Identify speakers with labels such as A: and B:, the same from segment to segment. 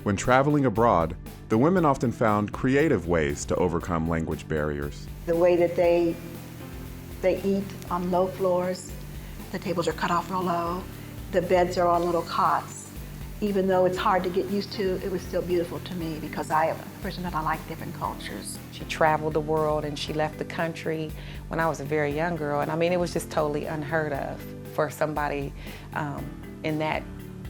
A: When traveling abroad, the women often found creative ways to overcome language barriers.
B: The way that they eat on low floors, the tables are cut off real low, the beds are on little cots. Even though it's hard to get used to, it was still beautiful to me because I am a person that I like different cultures.
C: She traveled the world and she left the country when I was a very young girl. And I mean, it was just totally unheard of for somebody in that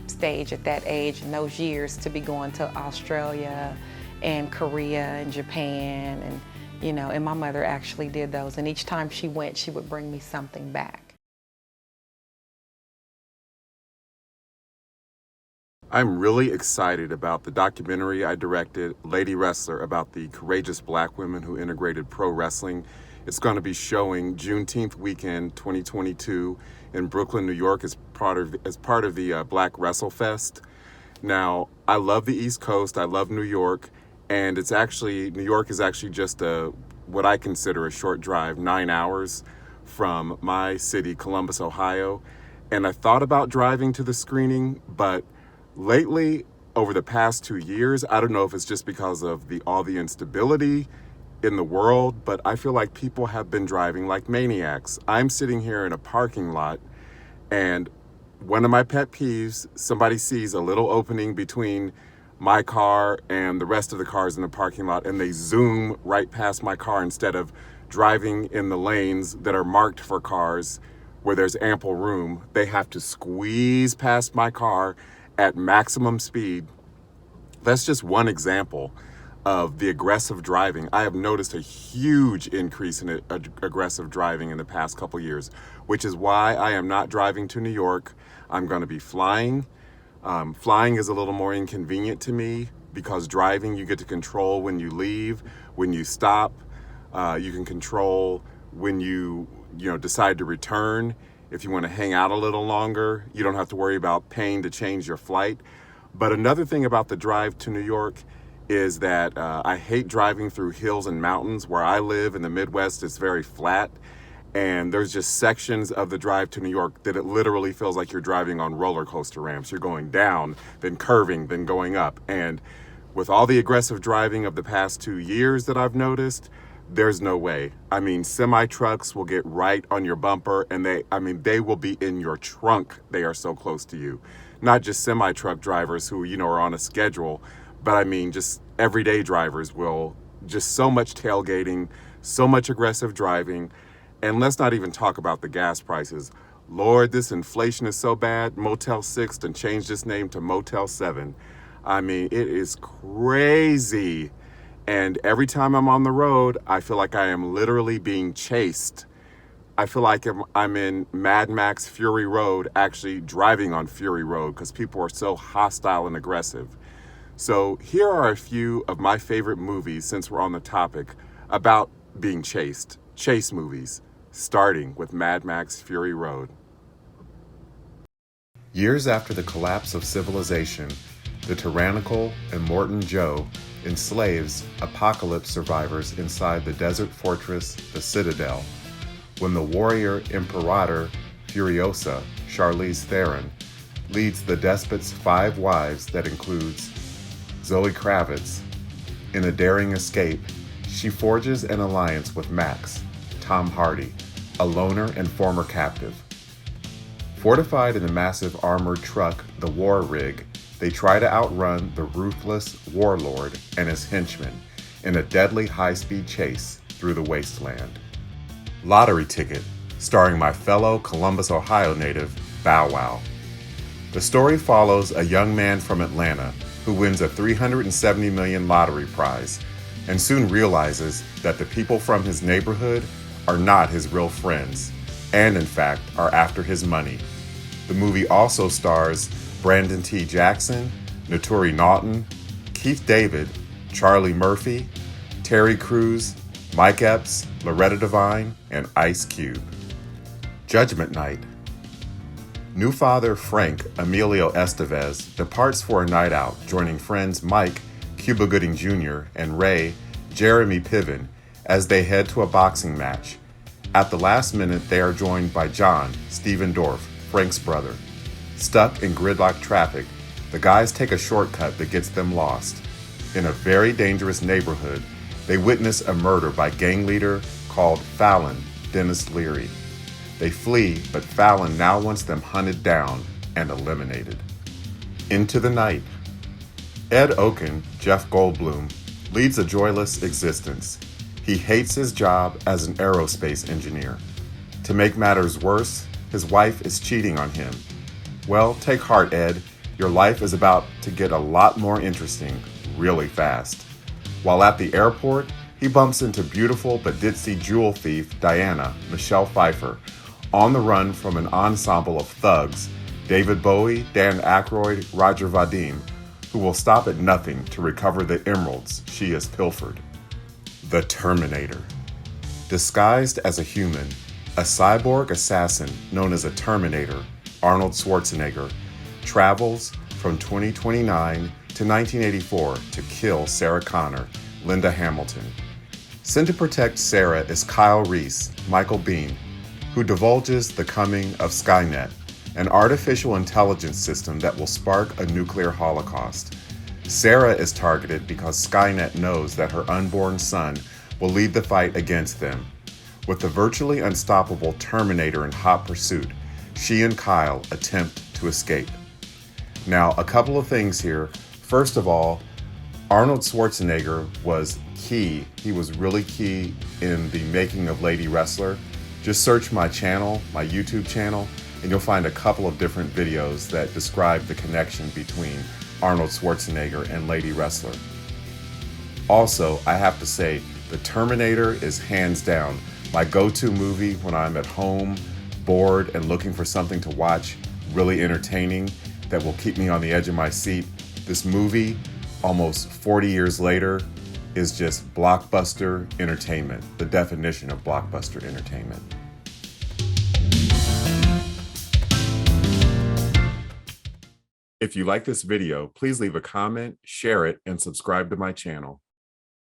C: stage, at that age, in those years, to be going to Australia and Korea and Japan. And, you know, and my mother actually did those. And each time she went, she would bring me something back.
A: I'm really excited about the documentary I directed, Lady Wrestler, about the courageous black women who integrated pro wrestling. It's going to be showing Juneteenth weekend 2022 in Brooklyn, New York as part of the Black Wrestle Fest. Now, I love the East Coast, I love New York, and New York is actually just what I consider a short drive, 9 hours from my city, Columbus, Ohio. And I thought about driving to the screening, but lately, over the past 2 years, I don't know if it's just because of all the instability in the world, but I feel like people have been driving like maniacs. I'm sitting here in a parking lot, and one of my pet peeves, somebody sees a little opening between my car and the rest of the cars in the parking lot, and they zoom right past my car instead of driving in the lanes that are marked for cars where there's ample room. They have to squeeze past my car at maximum speed. That's just one example of the aggressive driving. I have noticed a huge increase in aggressive driving in the past couple years, which is why I am not driving to New York. I'm going to be flying. Flying is a little more inconvenient to me because driving, you get to control when you leave, when you stop. You can control when you decide to return. If you want to hang out a little longer, you don't have to worry about paying to change your flight. But another thing about the drive to New York is that I hate driving through hills and mountains. Where I live in the Midwest, it's very flat. And there's just sections of the drive to New York that it literally feels like you're driving on roller coaster ramps. You're going down, then curving, then going up. And with all the aggressive driving of the past 2 years that I've noticed, there's no way. I mean, semi-trucks will get right on your bumper and they will be in your trunk. They are so close to you. Not just semi-truck drivers who, are on a schedule, but I mean, just everyday drivers will just so much tailgating, so much aggressive driving. And let's not even talk about the gas prices. Lord, this inflation is so bad. Motel 6 done changed its name to Motel 7. I mean, it is crazy. And every time I'm on the road, I feel like I am literally being chased. I feel like I'm in Mad Max Fury Road, actually driving on Fury Road because people are so hostile and aggressive. So here are a few of my favorite movies, since we're on the topic, about being chased. Chase movies, starting with Mad Max Fury Road. Years after the collapse of civilization, the tyrannical Immortan Joe enslaves apocalypse survivors inside the desert fortress, the Citadel. When the warrior Imperator Furiosa, Charlize Theron, leads the despot's 5 wives that includes Zoe Kravitz. In a daring escape, she forges an alliance with Max, Tom Hardy, a loner and former captive. Fortified in the massive armored truck, the War Rig, they try to outrun the ruthless warlord and his henchmen in a deadly high-speed chase through the wasteland. Lottery Ticket, starring my fellow Columbus, Ohio native, Bow Wow. The story follows a young man from Atlanta who wins a $370 million lottery prize and soon realizes that the people from his neighborhood are not his real friends and, in fact, are after his money. The movie also stars Brandon T. Jackson, Naturi Naughton, Keith David, Charlie Murphy, Terry Crews, Mike Epps, Loretta Devine, and Ice Cube. Judgment Night. New father Frank Emilio Estevez departs for a night out, joining friends Mike Cuba Gooding Jr. and Ray Jeremy Piven as they head to a boxing match. At the last minute, they are joined by John Stephen Dorff, Frank's brother. Stuck in gridlock traffic, The guys take a shortcut that gets them lost. In a very dangerous neighborhood, they witness a murder by gang leader called Fallon Dennis Leary. They flee, but Fallon now wants them hunted down and eliminated. Into the night. Ed Oken, Jeff Goldblum, leads a joyless existence. He hates his job as an aerospace engineer. To make matters worse, his wife is cheating on him. Well, take heart, Ed. Your life is about to get a lot more interesting really fast. While at the airport, he bumps into beautiful but ditzy jewel thief Diana, Michelle Pfeiffer, on the run from an ensemble of thugs, David Bowie, Dan Aykroyd, Roger Vadim, who will stop at nothing to recover the emeralds she has pilfered. The Terminator. Disguised as a human, a cyborg assassin known as a Terminator, Arnold Schwarzenegger, travels from 2029 to 1984 to kill Sarah Connor, Linda Hamilton. Sent to protect Sarah is Kyle Reese, Michael Biehn, who divulges the coming of Skynet, an artificial intelligence system that will spark a nuclear holocaust. Sarah is targeted because Skynet knows that her unborn son will lead the fight against them. With the virtually unstoppable Terminator in hot pursuit, she and Kyle attempt to escape. Now, a couple of things here. First of all, Arnold Schwarzenegger was key. He was really key in the making of Lady Wrestler. Just search my channel, my YouTube channel, and you'll find a couple of different videos that describe the connection between Arnold Schwarzenegger and Lady Wrestler. Also, I have to say, The Terminator is hands down my go-to movie when I'm at home, bored, and looking for something to watch, really entertaining, that will keep me on the edge of my seat. This movie, almost 40 years later, is just blockbuster entertainment, the definition of blockbuster entertainment. If you like this video, please leave a comment, share it, and subscribe to my channel.